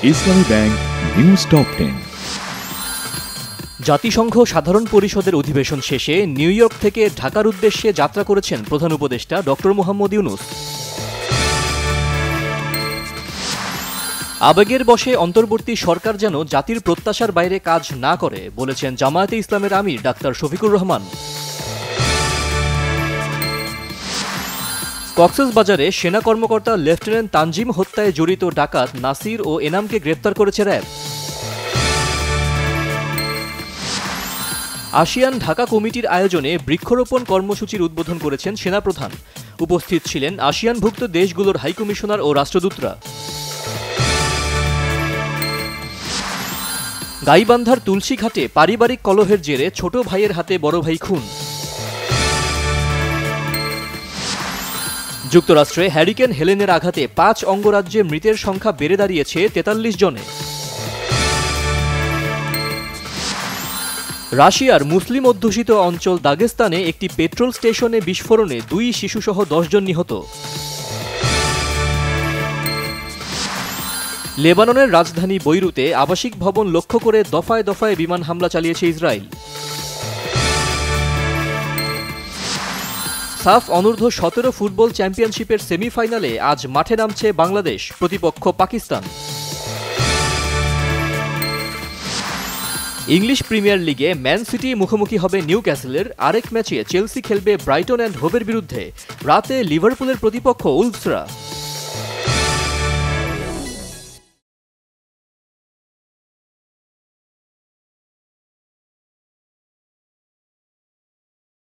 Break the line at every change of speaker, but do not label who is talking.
ইসলামী bank news top 10।
জাতিসংঘ সাধারণ পরিষদের অধিবেশন শেষে নিউ ইয়র্ক থেকে ঢাকার উদ্দেশ্যে যাত্রা করেছেন প্রধান উপদেষ্টা ডক্টর মোহাম্মদ ইউনূস। আবেগের বশে অন্তর্বর্তী সরকার যেন জাতির প্রত্যাশার বাইরে কাজ না করে বলেছেন জামায়াতে ইসলামের আমির ডাক্তার শফিকুর রহমান। কক্সবাজারে সেনা কর্মকর্তা লেফটেন্যান্ট তানজিম হত্যায় জড়িত ডাকাত নাসির ও এনামকে গ্রেপ্তার করেছে র্যাব। আসিয়ান ঢাকা কমিটির আয়োজনে বৃক্ষরোপণ কর্মসূচির উদ্বোধন করেছেন সেনাপ্রধান। উপস্থিত ছিলেন আসিয়ানভুক্ত দেশগুলোর হাইকমিশনার ও রাষ্ট্রদূতরা। গাইবান্ধার তুলসীঘাটে পারিবারিক কলহের জেরে ছোট ভাইয়ের হাতে বড় ভাই খুন। যুক্তরাষ্ট্রে হ্যারিকেন হেলেনের আঘাতে 5 অঙ্গরাজ্যে মৃতের সংখ্যা বেড়ে দাঁড়িয়েছে 43 জনে। রাশিয়ার মুসলিম অধ্যুষিত অঞ্চল দাগেস্তানে একটি পেট্রোল স্টেশনে বিস্ফোরণে 2 শিশুসহ 10 জন নিহত। লেবাননের রাজধানী বৈরুতে আবাসিক ভবন লক্ষ্য করে দফায় দফায় বিমান হামলা চালিয়েছে ইসরায়েল। সাফ অনূর্ধ্ব 17 ফুটবল চ্যাম্পিয়নশিপের সেমিফাইনালে আজ মাঠে নামছে বাংলাদেশ, প্রতিপক্ষ পাকিস্তান। ইংলিশ প্রিমিয়ার লিগে ম্যান সিটি মুখোমুখি হবে নিউক্যাসলের। আরেক ম্যাচে চেলসি খেলবে ব্রাইটন অ্যান্ড হোভের বিরুদ্ধে। রাতে লিভারপুলের প্রতিপক্ষ উলভসরা।